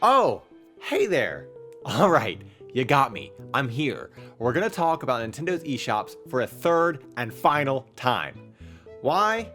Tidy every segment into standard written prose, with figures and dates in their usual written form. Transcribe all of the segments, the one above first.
Oh, hey there. All right, you got me. I'm here. We're gonna talk about Nintendo's eShops for a third and final time. Why?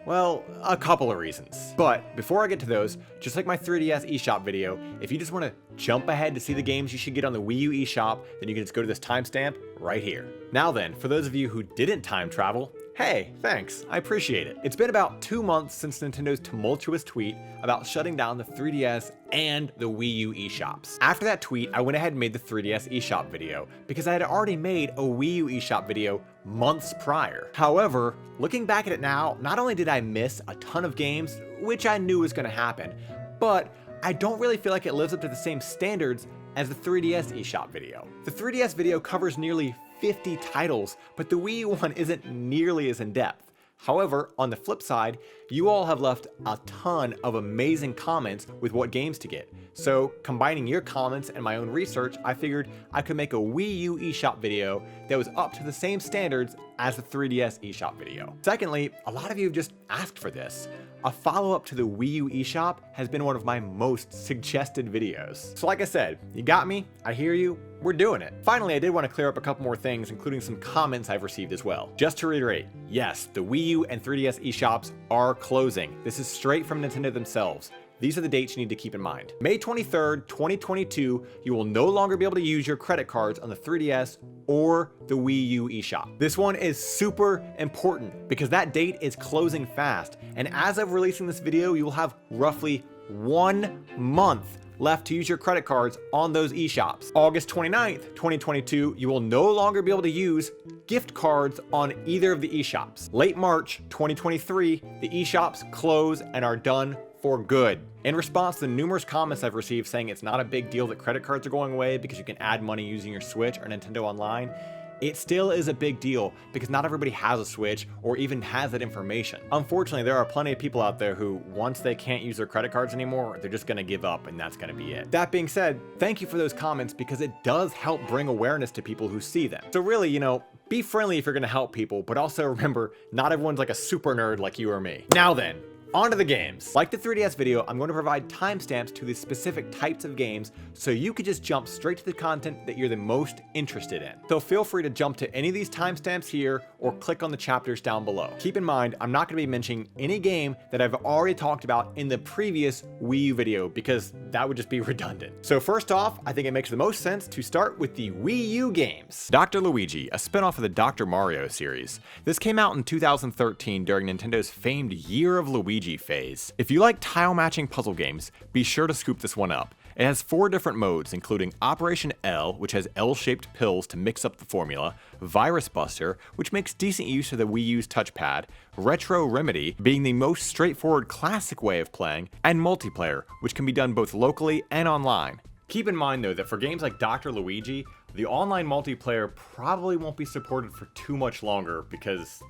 Well, a couple of reasons. But before I get to those, just like my 3DS eShop video, if you just want to jump ahead to see the games you should get on the Wii U eShop, then you can just go to this timestamp right here. Now then, for those of you who didn't time travel, hey, thanks, I appreciate it. It's been about 2 months since Nintendo's tumultuous tweet about shutting down the 3DS and the Wii U eShops. After that tweet, I went ahead and made the 3DS eShop video because I had already made a Wii U eShop video months prior. However, looking back at it now, not only did I miss a ton of games, which I knew was going to happen, but I don't really feel like it lives up to the same standards as the 3DS eShop video. The 3DS video covers nearly 50 titles, but the Wii U one isn't nearly as in-depth. However, on the flip side, you all have left a ton of amazing comments with what games to get. So, combining your comments and my own research, I figured I could make a Wii U eShop video that was up to the same standards as the 3DS eShop video. Secondly, a lot of you have just asked for this. A follow-up to the Wii U eShop has been one of my most suggested videos. So like I said, you got me, I hear you, we're doing it. Finally, I did want to clear up a couple more things, including some comments I've received as well. Just to reiterate, yes, the Wii U and 3DS eShops are closing. This is straight from Nintendo themselves. These are the dates you need to keep in mind. May 23rd, 2022, you will no longer be able to use your credit cards on the 3DS or the Wii U eShop. This one is super important because that date is closing fast. And as of releasing this video, you will have roughly 1 month left to use your credit cards on those eShops. August 29th, 2022, you will no longer be able to use gift cards on either of the eShops. Late March 2023, the eShops close and are done for good. In response to the numerous comments I've received saying it's not a big deal that credit cards are going away because you can add money using your Switch or Nintendo Online, it still is a big deal because not everybody has a Switch or even has that information. Unfortunately, there are plenty of people out there who, once they can't use their credit cards anymore, they're just gonna give up and that's gonna be it. That being said, thank you for those comments because it does help bring awareness to people who see them. So really, be friendly if you're gonna help people, but also remember, not everyone's like a super nerd like you or me. Now then, on to the games. Like the 3DS video, I'm going to provide timestamps to the specific types of games so you could just jump straight to the content that you're the most interested in. So feel free to jump to any of these timestamps here or click on the chapters down below. Keep in mind, I'm not going to be mentioning any game that I've already talked about in the previous Wii U video because that would just be redundant. So first off, I think it makes the most sense to start with the Wii U games. Dr. Luigi, a spin-off of the Dr. Mario series. This came out in 2013 during Nintendo's famed Year of Luigi phase. If you like tile matching puzzle games, be sure to scoop this one up. It has 4 different modes, including Operation L, which has L-shaped pills to mix up the formula, Virus Buster, which makes decent use of the Wii U's touchpad, Retro Remedy, being the most straightforward classic way of playing, and multiplayer, which can be done both locally and online. Keep in mind though that for games like Dr. Luigi, the online multiplayer probably won't be supported for too much longer because,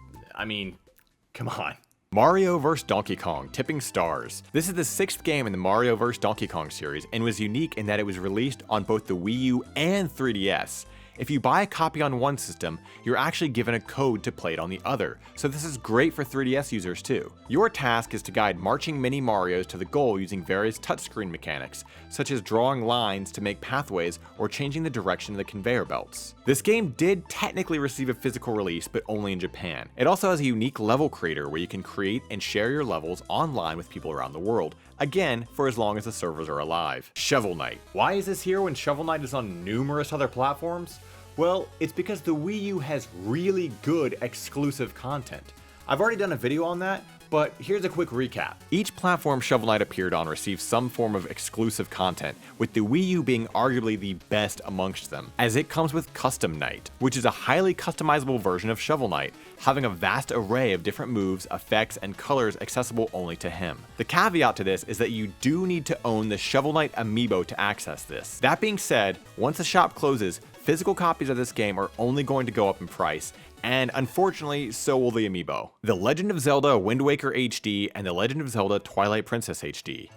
come on. Mario vs. Donkey Kong Tipping Stars. This is the 6th game in the Mario vs. Donkey Kong series and was unique in that it was released on both the Wii U and 3DS. If you buy a copy on one system, you're actually given a code to play it on the other, so this is great for 3DS users too. Your task is to guide marching mini Marios to the goal using various touchscreen mechanics, such as drawing lines to make pathways or changing the direction of the conveyor belts. This game did technically receive a physical release, but only in Japan. It also has a unique level creator where you can create and share your levels online with people around the world, again, for as long as the servers are alive. Shovel Knight. Why is this here when Shovel Knight is on numerous other platforms? Well, it's because the Wii U has really good exclusive content. I've already done a video on that, but here's a quick recap. Each platform Shovel Knight appeared on received some form of exclusive content, with the Wii U being arguably the best amongst them, as it comes with Custom Knight, which is a highly customizable version of Shovel Knight, having a vast array of different moves, effects, and colors accessible only to him. The caveat to this is that you do need to own the Shovel Knight amiibo to access this. That being said, once the shop closes, physical copies of this game are only going to go up in price, and unfortunately, so will the amiibo. The Legend of Zelda Wind Waker HD and The Legend of Zelda Twilight Princess HD.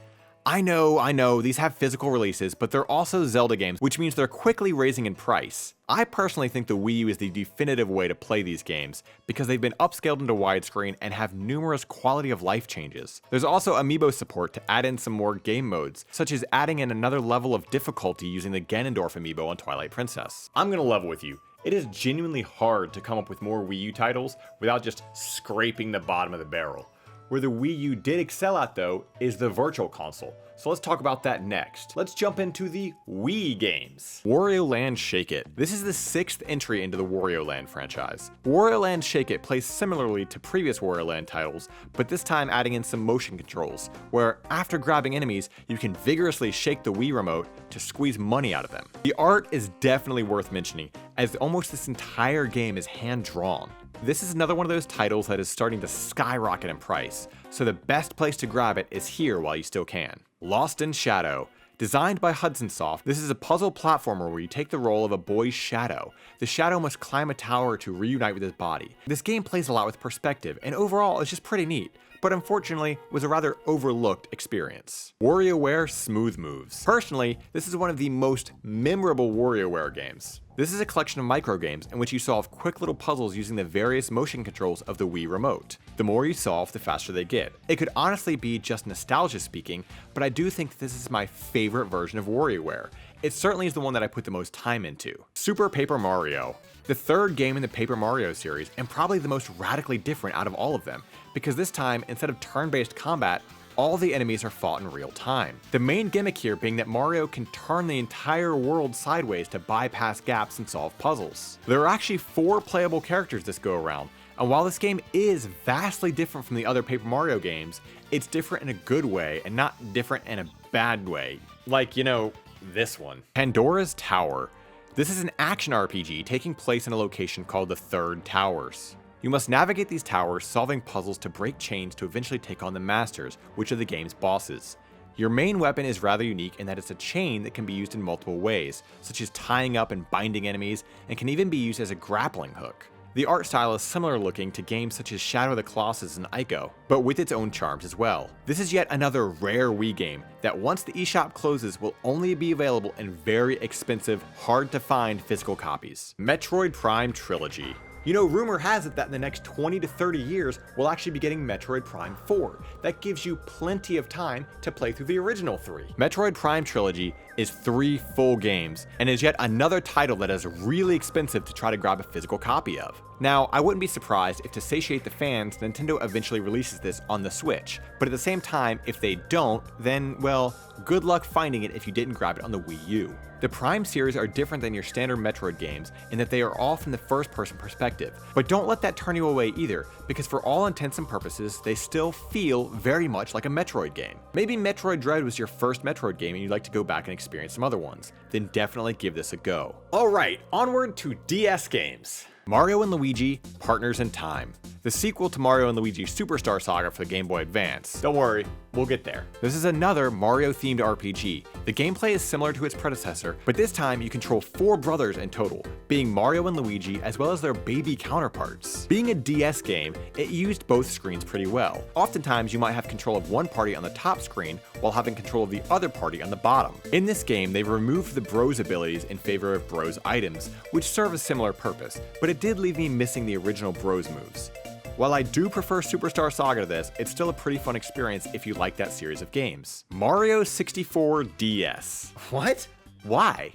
I know, these have physical releases, but they're also Zelda games, which means they're quickly raising in price. I personally think the Wii U is the definitive way to play these games, because they've been upscaled into widescreen and have numerous quality of life changes. There's also amiibo support to add in some more game modes, such as adding in another level of difficulty using the Ganondorf amiibo on Twilight Princess. I'm gonna level with you. It is genuinely hard to come up with more Wii U titles without just scraping the bottom of the barrel. Where the Wii U did excel at though is the Virtual Console, so let's talk about that next. Let's jump into the Wii Games. Wario Land Shake It. This is the 6th entry into the Wario Land franchise. Wario Land Shake It plays similarly to previous Wario Land titles, but this time adding in some motion controls, where after grabbing enemies, you can vigorously shake the Wii remote to squeeze money out of them. The art is definitely worth mentioning, as almost this entire game is hand-drawn. This is another one of those titles that is starting to skyrocket in price, so the best place to grab it is here while you still can. Lost in Shadow. Designed by Hudson Soft, this is a puzzle platformer where you take the role of a boy's shadow. The shadow must climb a tower to reunite with his body. This game plays a lot with perspective, and overall is just pretty neat, but unfortunately was a rather overlooked experience. WarioWare Smooth Moves. Personally, this is one of the most memorable WarioWare games. This is a collection of micro games in which you solve quick little puzzles using the various motion controls of the Wii remote. The more you solve, the faster they get. It could honestly be just nostalgia speaking, but I do think this is my favorite version of WarioWare. It certainly is the one that I put the most time into. Super Paper Mario. The third game in the Paper Mario series, and probably the most radically different out of all of them, because this time, instead of turn-based combat, all the enemies are fought in real time. The main gimmick here being that Mario can turn the entire world sideways to bypass gaps and solve puzzles. There are actually 4 playable characters this go around, and while this game is vastly different from the other Paper Mario games, it's different in a good way and not different in a bad way. Like, you know, this one. Pandora's Tower. This is an action RPG taking place in a location called the Third Towers. You must navigate these towers, solving puzzles to break chains to eventually take on the Masters, which are the game's bosses. Your main weapon is rather unique in that it's a chain that can be used in multiple ways, such as tying up and binding enemies, and can even be used as a grappling hook. The art style is similar looking to games such as Shadow of the Colossus and Ico, but with its own charms as well. This is yet another rare Wii game that once the eShop closes will only be available in very expensive, hard to find physical copies. Metroid Prime Trilogy. You know, rumor has it that in the next 20 to 30 years, we'll actually be getting Metroid Prime 4. That gives you plenty of time to play through the original 3. Metroid Prime Trilogy is 3 full games, and is yet another title that is really expensive to try to grab a physical copy of. Now, I wouldn't be surprised if to satiate the fans, Nintendo eventually releases this on the Switch, but at the same time, if they don't, then, well, good luck finding it if you didn't grab it on the Wii U. The Prime series are different than your standard Metroid games in that they are all from the first-person perspective, but don't let that turn you away either, because for all intents and purposes, they still feel very much like a Metroid game. Maybe Metroid Dread was your first Metroid game and you'd like to go back and experience some other ones, then definitely give this a go. Alright, onward to DS games. Mario & Luigi Partners in Time. The sequel to Mario & Luigi Superstar Saga for the Game Boy Advance. Don't worry, we'll get there. This is another Mario-themed RPG. The gameplay is similar to its predecessor, but this time you control 4 brothers in total, being Mario and Luigi as well as their baby counterparts. Being a DS game, it used both screens pretty well. Oftentimes you might have control of one party on the top screen while having control of the other party on the bottom. In this game, they removed the Bros abilities in favor of Bros items, which serve a similar purpose, but it did leave me missing the original Bros moves. While I do prefer Superstar Saga to this, it's still a pretty fun experience if you like that series of games. Mario 64 DS. What? Why?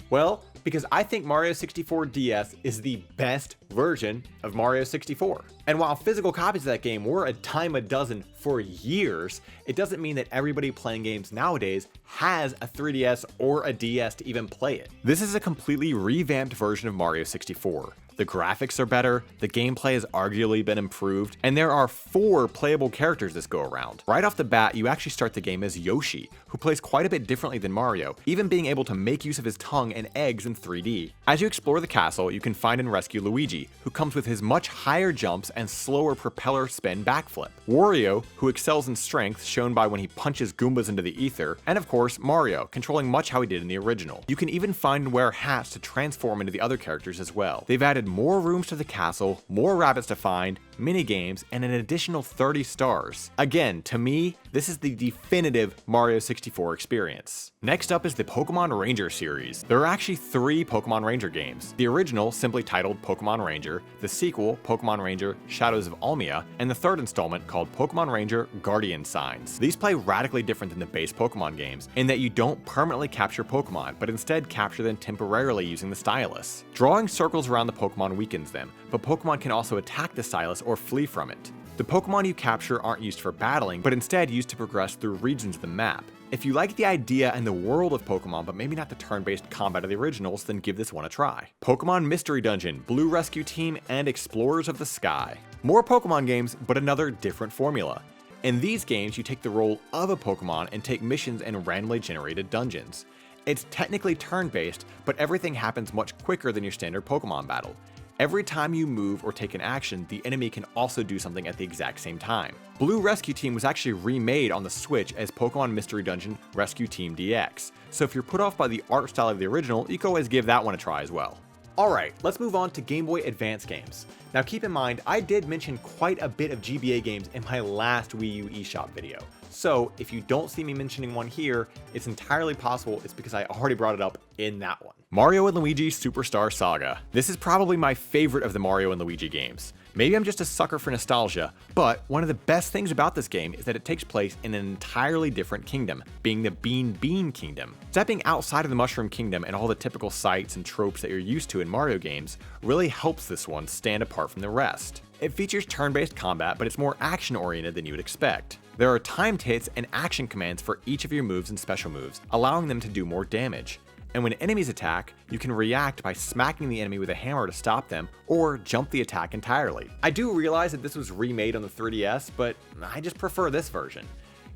Well, because I think Mario 64 DS is the best version of Mario 64. And while physical copies of that game were a dime a dozen for years, it doesn't mean that everybody playing games nowadays has a 3DS or a DS to even play it. This is a completely revamped version of Mario 64. The graphics are better, the gameplay has arguably been improved, and there are 4 playable characters this go around. Right off the bat, you actually start the game as Yoshi, who plays quite a bit differently than Mario, even being able to make use of his tongue and eggs in 3D. As you explore the castle, you can find and rescue Luigi, who comes with his much higher jumps and slower propeller spin backflip. Wario, who excels in strength, shown by when he punches Goombas into the ether, and of course, Mario, controlling much how he did in the original. You can even find and wear hats to transform into the other characters as well. They've added more rooms to the castle, more rabbits to find, mini games, and an additional 30 stars. Again, to me, This is the definitive Mario 64 experience. Next up is the Pokemon Ranger series. There are actually 3 Pokemon Ranger games. The original, simply titled Pokemon Ranger, the sequel, Pokemon Ranger Shadows of Almia, and the third installment called Pokemon Ranger Guardian Signs. These play radically different than the base Pokemon games in that you don't permanently capture Pokemon, but instead capture them temporarily using the stylus. Drawing circles around the Pokemon weakens them, but Pokemon can also attack the stylus or flee from it. The Pokemon you capture aren't used for battling, but instead used to progress through regions of the map. If you like the idea and the world of Pokemon, but maybe not the turn-based combat of the originals, then give this one a try. Pokemon Mystery Dungeon, Blue Rescue Team, and Explorers of the Sky. More Pokemon games, but another different formula. In these games, you take the role of a Pokemon and take missions in randomly generated dungeons. It's technically turn-based, but everything happens much quicker than your standard Pokemon battle. Every time you move or take an action, the enemy can also do something at the exact same time. Blue Rescue Team was actually remade on the Switch as Pokemon Mystery Dungeon Rescue Team DX, so if you're put off by the art style of the original, you can always give that one a try as well. Alright, let's move on to Game Boy Advance games. Now keep in mind, I did mention quite a bit of GBA games in my last Wii U eShop video. So if you don't see me mentioning one here, it's entirely possible it's because I already brought it up in that one. Mario and Luigi Superstar Saga. This is probably my favorite of the Mario and Luigi games. Maybe I'm just a sucker for nostalgia, but one of the best things about this game is that it takes place in an entirely different kingdom, being the Bean Kingdom. Stepping outside of the Mushroom Kingdom and all the typical sights and tropes that you're used to in Mario games really helps this one stand apart from the rest. It features turn-based combat, but it's more action-oriented than you would expect. There are timed hits and action commands for each of your moves and special moves, allowing them to do more damage. And when enemies attack, you can react by smacking the enemy with a hammer to stop them, or jump the attack entirely. I do realize that this was remade on the 3DS, but I just prefer this version.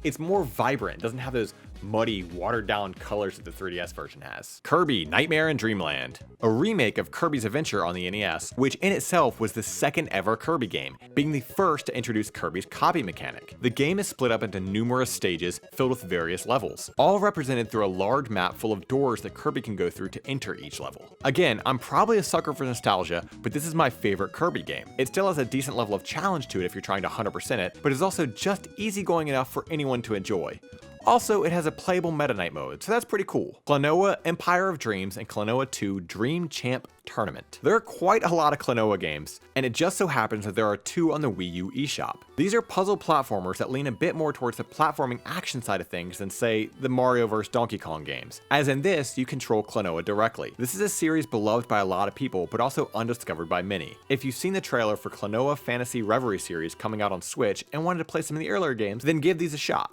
It's more vibrant, doesn't have those muddy, watered-down colors that the 3DS version has. Kirby Nightmare in Dreamland, a remake of Kirby's Adventure on the NES, which in itself was the second ever Kirby game, being the first to introduce Kirby's copy mechanic. The game is split up into numerous stages filled with various levels, all represented through a large map full of doors that Kirby can go through to enter each level. Again, I'm probably a sucker for nostalgia, but this is my favorite Kirby game. It still has a decent level of challenge to it if you're trying to 100% it, but is also just easygoing enough for anyone to enjoy. Also, it has a playable Meta Knight mode, so that's pretty cool. Klonoa Empire of Dreams and Klonoa 2 Dream Champ Tournament. There are quite a lot of Klonoa games, and it just so happens that there are 2 on the Wii U eShop. These are puzzle platformers that lean a bit more towards the platforming action side of things than, say, the Mario vs. Donkey Kong games. As in this, you control Klonoa directly. This is a series beloved by a lot of people, but also undiscovered by many. If you've seen the trailer for Klonoa Fantasy Reverie series coming out on Switch and wanted to play some of the earlier games, then give these a shot.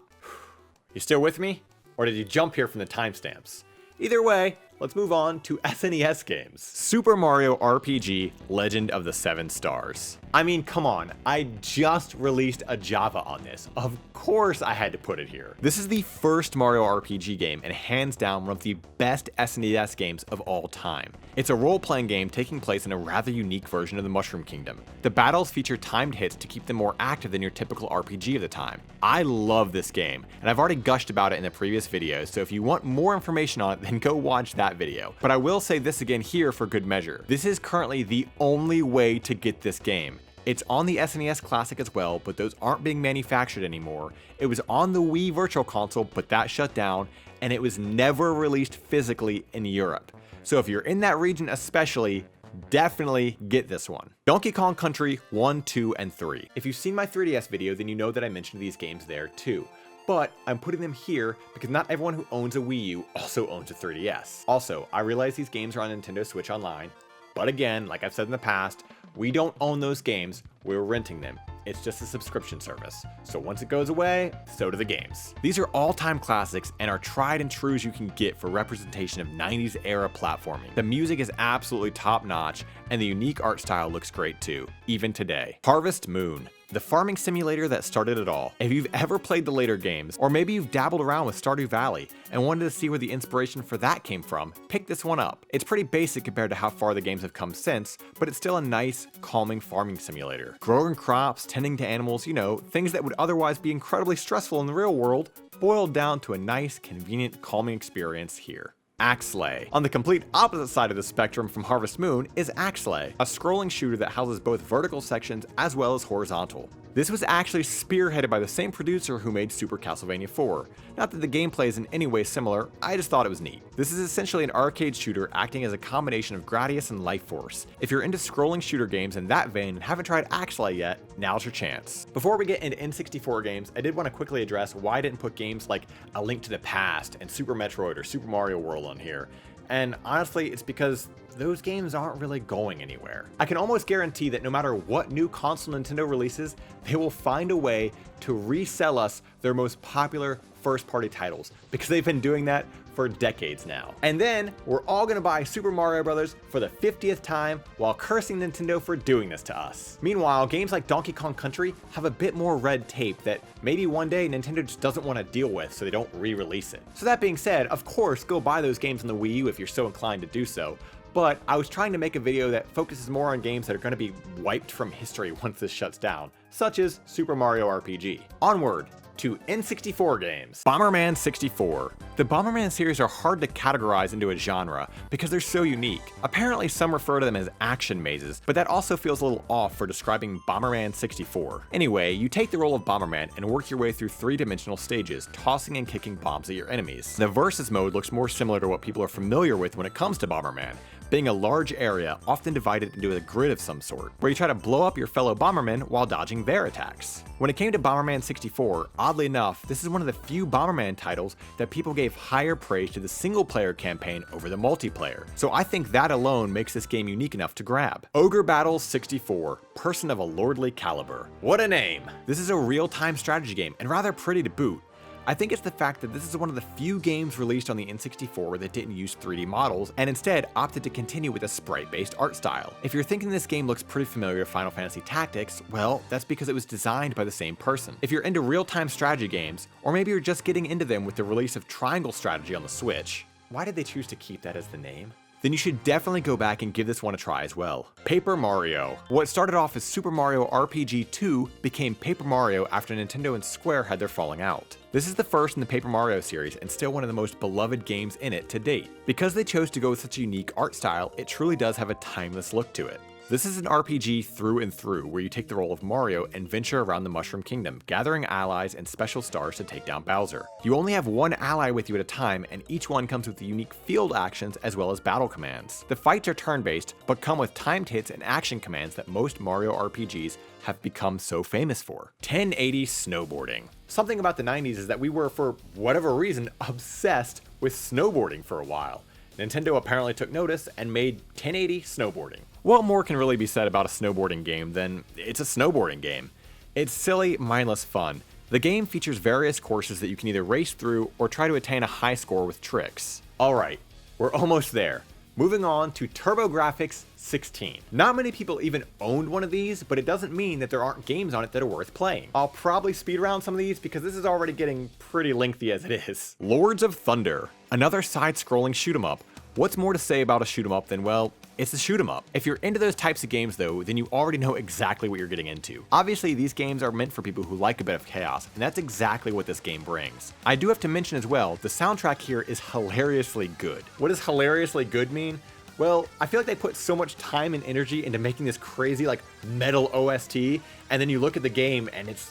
You still with me? Or did you jump here from the timestamps? Either way, let's move on to SNES games. Super Mario RPG Legend of the Seven Stars. I mean, come on, I just released a Java on this. Of course I had to put it here. This is the first Mario RPG game and hands down one of the best SNES games of all time. It's a role-playing game taking place in a rather unique version of the Mushroom Kingdom. The battles feature timed hits to keep them more active than your typical RPG of the time. I love this game, and I've already gushed about it in the previous videos, so if you want more information on it, then go watch that video. But I will say this again here for good measure. This is currently the only way to get this game. It's on the SNES Classic as well, but those aren't being manufactured anymore. It was on the Wii Virtual Console, but that shut down, and it was never released physically in Europe. So if you're in that region especially, definitely get this one. Donkey Kong Country 1, 2, and 3. If you've seen my 3DS video, then you know that I mentioned these games there too. But I'm putting them here because not everyone who owns a Wii U also owns a 3DS. Also, I realize these games are on Nintendo Switch Online, but again, like I've said in the past, we don't own those games, we're renting them. It's just a subscription service. So once it goes away, so do the games. These are all-time classics and are tried and true as you can get for representation of 90s era platforming. The music is absolutely top-notch, and the unique art style looks great too, even today. Harvest Moon, the farming simulator that started it all. If you've ever played the later games, or maybe you've dabbled around with Stardew Valley and wanted to see where the inspiration for that came from, pick this one up. It's pretty basic compared to how far the games have come since, but it's still a nice, calming farming simulator. Growing crops, tending to animals, you know, things that would otherwise be incredibly stressful in the real world, boiled down to a nice, convenient, calming experience here. Axlay. On the complete opposite side of the spectrum from Harvest Moon is Axlay, a scrolling shooter that houses both vertical sections as well as horizontal. This was actually spearheaded by the same producer who made Super Castlevania 4. Not that the gameplay is in any way similar, I just thought it was neat. This is essentially an arcade shooter acting as a combination of Gradius and Life Force. If you're into scrolling shooter games in that vein and haven't tried Axelite yet, now's your chance. Before we get into N64 games, I did want to quickly address why I didn't put games like A Link to the Past and Super Metroid or Super Mario World on here. And honestly, it's because those games aren't really going anywhere. I can almost guarantee that no matter what new console Nintendo releases, they will find a way to resell us their most popular first-party titles, because they've been doing that for decades now. And then we're all gonna buy Super Mario Bros. For the 50th time while cursing Nintendo for doing this to us. Meanwhile, games like Donkey Kong Country have a bit more red tape that maybe one day Nintendo just doesn't want to deal with, so they don't re-release it. So that being said, of course, go buy those games on the Wii U if you're so inclined to do so. But I was trying to make a video that focuses more on games that are going to be wiped from history once this shuts down, such as Super Mario RPG. Onward to N64 games. Bomberman 64. The Bomberman series are hard to categorize into a genre because they're so unique. Apparently some refer to them as action mazes, but that also feels a little off for describing Bomberman 64. Anyway, you take the role of Bomberman and work your way through three-dimensional stages, tossing and kicking bombs at your enemies. The versus mode looks more similar to what people are familiar with when it comes to Bomberman, being a large area, often divided into a grid of some sort, where you try to blow up your fellow Bombermen while dodging their attacks. When it came to Bomberman 64, oddly enough, this is one of the few Bomberman titles that people gave higher praise to the single-player campaign over the multiplayer, so I think that alone makes this game unique enough to grab. Ogre Battles 64, Person of a Lordly Caliber. What a name! This is a real-time strategy game, and rather pretty to boot. I think it's the fact that this is one of the few games released on the N64 that didn't use 3D models and instead opted to continue with a sprite-based art style. If you're thinking this game looks pretty familiar to Final Fantasy Tactics, well, that's because it was designed by the same person. If you're into real-time strategy games, or maybe you're just getting into them with the release of Triangle Strategy on the Switch, why did they choose to keep that as the name? Then you should definitely go back and give this one a try as well. Paper Mario. What started off as Super Mario RPG 2 became Paper Mario after Nintendo and Square had their falling out. This is the first in the Paper Mario series and still one of the most beloved games in it to date. Because they chose to go with such a unique art style, it truly does have a timeless look to it. This is an RPG through and through, where you take the role of Mario and venture around the Mushroom Kingdom, gathering allies and special stars to take down Bowser. You only have one ally with you at a time, and each one comes with unique field actions as well as battle commands. The fights are turn-based, but come with timed hits and action commands that most Mario RPGs have become so famous for. 1080 snowboarding. Something about the 90s is that we were, for whatever reason, obsessed with snowboarding for a while. Nintendo apparently took notice and made 1080 snowboarding. What more can really be said about a snowboarding game than it's a snowboarding game? It's silly, mindless fun. The game features various courses that you can either race through or try to attain a high score with tricks. Alright, we're almost there. Moving on to TurboGrafx 16. Not many people even owned one of these, but it doesn't mean that there aren't games on it that are worth playing. I'll probably speed around some of these because this is already getting pretty lengthy as it is. Lords of Thunder. Another side-scrolling shoot-'em-up. What's more to say about a shoot-'em-up than, well, it's a shoot-'em-up. If you're into those types of games though, then you already know exactly what you're getting into. Obviously, these games are meant for people who like a bit of chaos, and that's exactly what this game brings. I do have to mention as well, the soundtrack here is hilariously good. What does hilariously good mean? Well, I feel like they put so much time and energy into making this crazy, like, metal OST, and then you look at the game and it's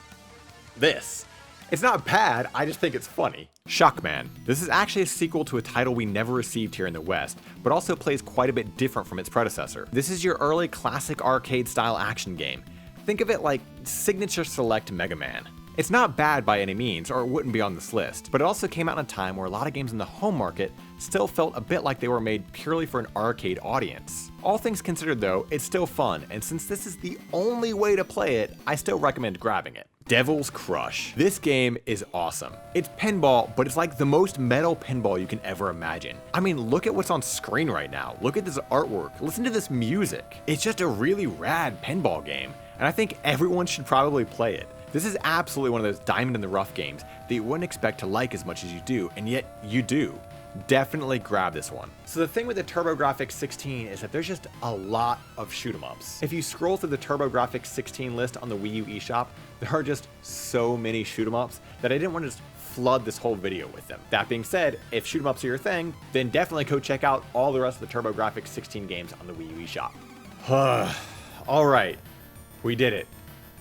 this. It's not bad, I just think it's funny. Shockman. This is actually a sequel to a title we never received here in the West, but also plays quite a bit different from its predecessor. This is your early classic arcade-style action game. Think of it like Signature Select Mega Man. It's not bad by any means, or it wouldn't be on this list, but it also came out in a time where a lot of games in the home market still felt a bit like they were made purely for an arcade audience. All things considered though, it's still fun, and since this is the only way to play it, I still recommend grabbing it. Devil's Crush. This game is awesome. It's pinball, but it's like the most metal pinball you can ever imagine. I mean, look at what's on screen right now. Look at this artwork. Listen to this music. It's just a really rad pinball game, and I think everyone should probably play it. This is absolutely one of those diamond in the rough games that you wouldn't expect to like as much as you do, and yet you do. Definitely grab this one. So the thing with the TurboGrafx 16 is that there's just a lot of shoot-'em-ups. If you scroll through the TurboGrafx 16 list on the Wii U eShop, there are just so many shoot-'em-ups that I didn't want to just flood this whole video with them. That being said, if shoot-'em-ups are your thing, then definitely go check out all the rest of the TurboGrafx 16 games on the Wii U eShop. Alright, we did it.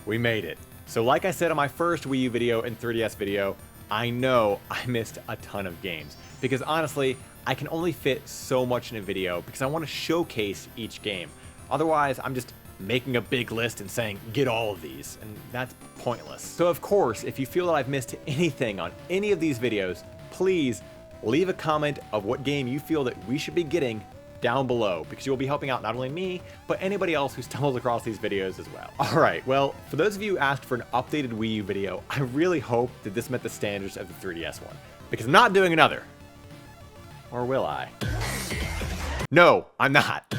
We made it. So like I said on my first Wii U video and 3DS video, I know I missed a ton of games, because honestly, I can only fit so much in a video because I want to showcase each game. Otherwise, I'm just making a big list and saying, get all of these, and that's pointless. So of course, if you feel that I've missed anything on any of these videos, please leave a comment of what game you feel that we should be getting down below, because you will be helping out not only me, but anybody else who stumbles across these videos as well. Alright, well, for those of you who asked for an updated Wii U video, I really hope that this met the standards of the 3DS one, because I'm not doing another. Or will I? No, I'm not.